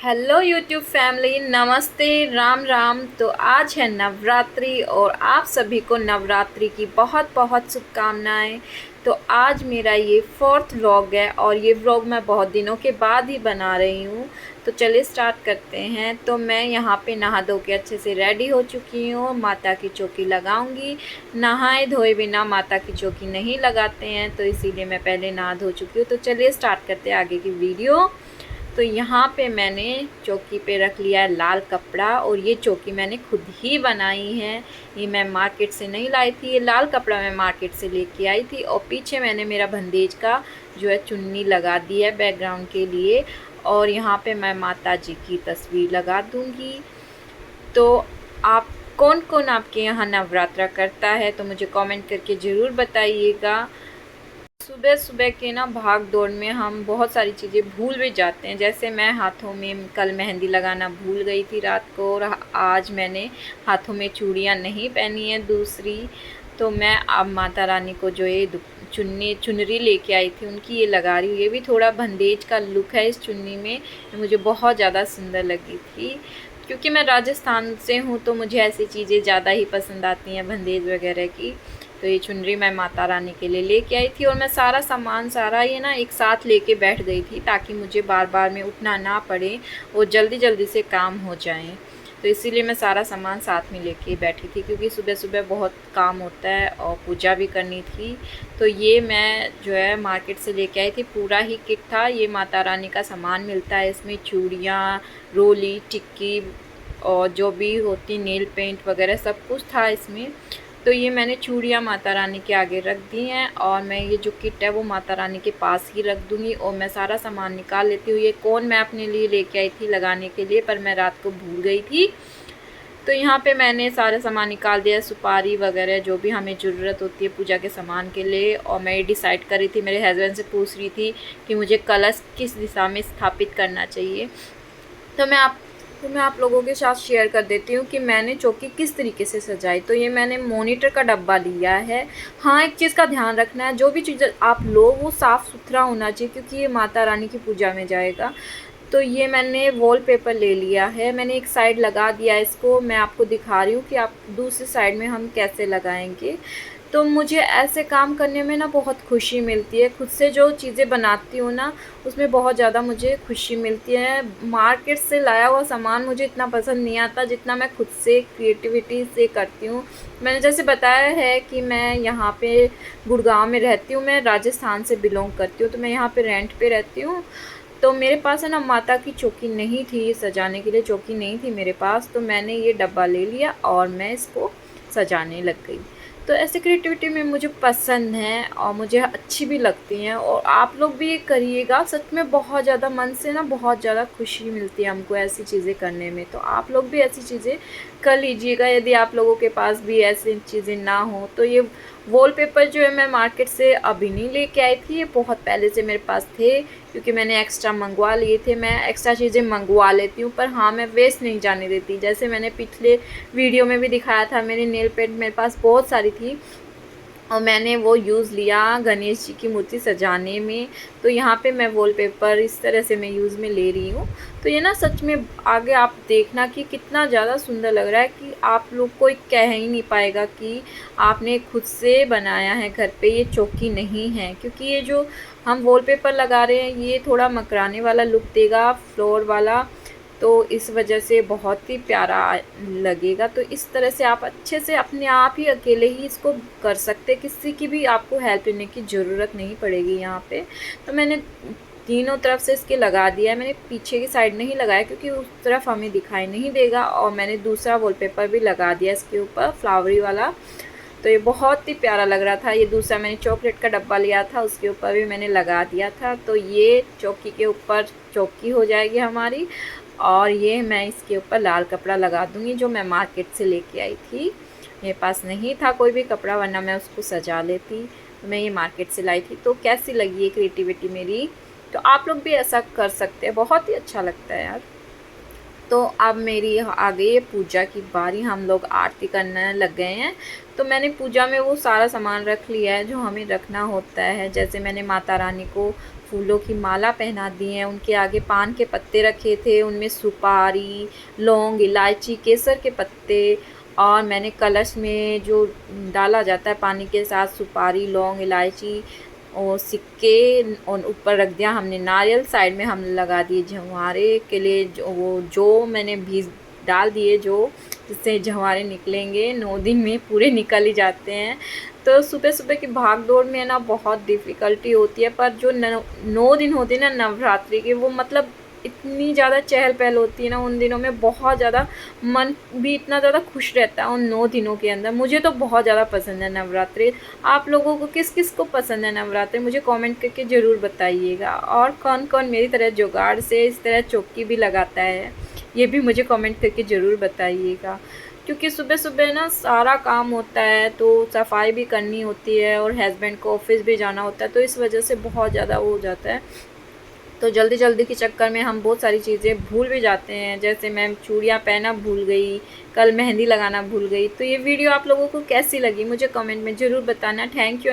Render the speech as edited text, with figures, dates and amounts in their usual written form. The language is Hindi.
हेलो यूट्यूब फैमिली, नमस्ते, राम राम। तो आज है नवरात्रि और आप सभी को नवरात्रि की बहुत बहुत शुभकामनाएं। तो आज मेरा ये फोर्थ व्लॉग है और ये व्लॉग मैं बहुत दिनों के बाद ही बना रही हूँ। तो चलिए स्टार्ट करते हैं। तो मैं यहाँ पे नहा धो के अच्छे से रेडी हो चुकी हूँ। माता की चौकी लगाऊंगी। नहाए धोए बिना माता की चौकी नहीं लगाते हैं, तो इसीलिए मैं पहले नहा धो चुकी हूँ। तो चलिए स्टार्ट करते हैं आगे की वीडियो। तो यहाँ पे मैंने चौकी पे रख लिया है लाल कपड़ा और ये चौकी मैंने खुद ही बनाई है। ये मैं मार्केट से नहीं लाई थी, ये लाल कपड़ा मैं मार्केट से लेके आई थी। और पीछे मैंने मेरा बंदेज का जो है चुन्नी लगा दी है बैकग्राउंड के लिए। और यहाँ पे मैं माता जी की तस्वीर लगा दूँगी। तो आप कौन कौन आपके यहाँ नवरात्रा करता है तो मुझे कमेंट करके ज़रूर बताइएगा। सुबह सुबह के ना भाग दौड़ में हम बहुत सारी चीज़ें भूल भी जाते हैं। जैसे मैं हाथों में कल मेहंदी लगाना भूल गई थी रात को, और आज मैंने हाथों में चूड़ियाँ नहीं पहनी है दूसरी। तो मैं अब माता रानी को जो ये चुनरी लेके आई थी उनकी ये लगा रही हूँ। ये भी थोड़ा बंदेज का लुक है इस चुन्नी में, मुझे बहुत ज़्यादा सुंदर लगी थी। क्योंकि मैं राजस्थान से हूँ तो मुझे ऐसी चीज़ें ज़्यादा ही पसंद आती हैं, बंदेज वगैरह की। तो ये चुनरी मैं माता रानी के लिए लेके आई थी और मैं सारा सामान सारा ये ना एक साथ लेके बैठ गई थी ताकि मुझे बार बार में उठना ना पड़े और जल्दी जल्दी से काम हो जाए। तो इसीलिए मैं सारा सामान साथ में लेके बैठी थी, क्योंकि सुबह सुबह बहुत काम होता है और पूजा भी करनी थी। तो ये मैं जो है मार्केट से लेके आई थी, पूरा ही किट था। ये माता रानी का सामान मिलता है इसमें, चूड़ियाँ, रोली, टिक्की और जो भी होती नेल पेंट वगैरह सब कुछ था इसमें। तो ये मैंने चूड़ियाँ माता रानी के आगे रख दी हैं और मैं ये जो किट है वो माता रानी के पास ही रख दूँगी। और मैं सारा सामान निकाल लेती हूँ। ये कोन मैं अपने लिए लेके आई थी लगाने के लिए, पर मैं रात को भूल गई थी। तो यहाँ पे मैंने सारा सामान निकाल दिया, सुपारी वगैरह जो भी हमें ज़रूरत होती है पूजा के सामान के लिए। और मैं ये डिसाइड कर रही थी, मेरे हस्बैंड से पूछ रही थी कि मुझे कलश किस दिशा में स्थापित करना चाहिए। तो मैं आप लोगों के साथ शेयर कर देती हूँ कि मैंने चौकी किस तरीके से सजाई। तो ये मैंने मॉनिटर का डब्बा लिया है। हाँ, एक चीज़ का ध्यान रखना है, जो भी चीज़ आप लो वो साफ़ सुथरा होना चाहिए, क्योंकि ये माता रानी की पूजा में जाएगा। तो ये मैंने वॉलपेपर ले लिया है, मैंने एक साइड लगा दिया इसको। मैं आपको दिखा रही हूँ कि आप दूसरी साइड में हम कैसे लगाएंगे। तो मुझे ऐसे काम करने में ना बहुत खुशी मिलती है। खुद से जो चीज़ें बनाती हूँ ना उसमें बहुत ज़्यादा मुझे खुशी मिलती है। मार्केट से लाया हुआ सामान मुझे इतना पसंद नहीं आता जितना मैं खुद से क्रिएटिविटी से करती हूँ। मैंने जैसे बताया है कि मैं यहाँ पे गुड़गांव में रहती हूँ, मैं राजस्थान से बिलोंग करती हूँ। तो मैं यहाँ पे रेंट पे रहती हूँ। तो मेरे पास है ना माता की चौकी नहीं थी, सजाने के लिए चौकी नहीं थी मेरे पास। तो मैंने ये डब्बा ले लिया और मैं इसको सजाने लग गई। तो ऐसे क्रिएटिविटी में मुझे पसंद है और मुझे अच्छी भी लगती हैं। और आप लोग भी ये करिएगा, सच में बहुत ज़्यादा मन से ना बहुत ज़्यादा खुशी मिलती है हमको ऐसी चीज़ें करने में। तो आप लोग भी ऐसी चीज़ें कर लीजिएगा। यदि आप लोगों के पास भी ऐसी चीज़ें ना हो तो ये वॉलपेपर जो है मैं मार्केट से अभी नहीं लेके आई थी, ये बहुत पहले से मेरे पास थे, क्योंकि मैंने एक्स्ट्रा मंगवा लिए थे। मैं एक्स्ट्रा चीज़ें मंगवा लेती हूँ, पर हाँ मैं वेस्ट नहीं जाने देती। जैसे मैंने पिछले वीडियो में भी दिखाया था, मेरी नेल पेंट मेरे पास बहुत सारी थी और मैंने वो यूज़ लिया गणेश जी की मूर्ति सजाने में। तो यहाँ पे मैं वॉलपेपर इस तरह से मैं यूज़ में ले रही हूँ। तो ये ना सच में आगे आप देखना कि कितना ज़्यादा सुंदर लग रहा है, कि आप लोग कोई कह ही नहीं पाएगा कि आपने खुद से बनाया है घर पे, ये चौकी नहीं है। क्योंकि ये जो हम वॉलपेपर लगा रहे हैं ये थोड़ा मकराने वाला लुक देगा, फ्लोर वाला। तो इस वजह से बहुत ही प्यारा लगेगा। तो इस तरह से आप अच्छे से अपने आप ही अकेले ही इसको कर सकते, किसी की भी आपको हेल्प लेने की ज़रूरत नहीं पड़ेगी यहाँ पे। तो मैंने तीनों तरफ से इसके लगा दिया है। मैंने पीछे की साइड नहीं लगाया क्योंकि उस तरफ हमें दिखाई नहीं देगा। और मैंने दूसरा वॉलपेपर भी लगा दिया इसके ऊपर, फ्लावरी वाला। तो ये बहुत ही प्यारा लग रहा था। ये दूसरा मैंने चॉकलेट का डब्बा लिया था, उसके ऊपर भी मैंने लगा दिया था। तो ये चौकी के ऊपर चौकी हो जाएगी हमारी। और ये मैं इसके ऊपर लाल कपड़ा लगा दूँगी जो मैं मार्केट से लेके आई थी। मेरे पास नहीं था कोई भी कपड़ा, वरना मैं उसको सजा लेती। तो मैं ये मार्केट से लाई थी। तो कैसी लगी ये क्रिएटिविटी मेरी? तो आप लोग भी ऐसा कर सकते हैं, बहुत ही अच्छा लगता है यार। तो अब मेरी आ गई है पूजा की बारी, हम लोग आरती करने लग गए हैं। तो मैंने पूजा में वो सारा सामान रख लिया है जो हमें रखना होता है। जैसे मैंने माता रानी को फूलों की माला पहना दी है। उनके आगे पान के पत्ते रखे थे, उनमें सुपारी, लौंग, इलायची, केसर के पत्ते, और मैंने कलश में जो डाला जाता है पानी के साथ सुपारी, लौंग, इलायची और सिक्के, और ऊपर रख दिया हमने नारियल। साइड में हम लगा दिए जवारे के लिए जो मैंने बीज डाल दिए, जो जिससे जवारे निकलेंगे। 9 दिन में पूरे निकल ही जाते हैं। तो सुबह सुबह की भाग दौड़ में ना बहुत डिफ़िकल्टी होती है, पर जो 9 दिन होते हैं ना नवरात्रि के, वो मतलब इतनी ज़्यादा चहल पहल होती है ना उन दिनों में, बहुत ज़्यादा मन भी इतना ज़्यादा खुश रहता है उन 9 दिनों के अंदर। मुझे तो बहुत ज़्यादा पसंद है नवरात्रि। आप लोगों को किस किस को पसंद है नवरात्रि, मुझे कमेंट करके ज़रूर बताइएगा। और कौन कौन मेरी तरह जुगाड़ से इस तरह चौकी भी लगाता है, ये भी मुझे कमेंट करके ज़रूर बताइएगा। क्योंकि सुबह सुबह ना सारा काम होता है, तो सफाई भी करनी होती है और हस्बैंड को ऑफिस भी जाना होता है, तो इस वजह से बहुत ज़्यादा वो हो जाता है। तो जल्दी जल्दी के चक्कर में हम बहुत सारी चीज़ें भूल भी जाते हैं। जैसे मैं चूड़ियाँ पहनना भूल गई, कल मेहंदी लगाना भूल गई। तो ये वीडियो आप लोगों को कैसी लगी मुझे कमेंट में ज़रूर बताना। Thank you.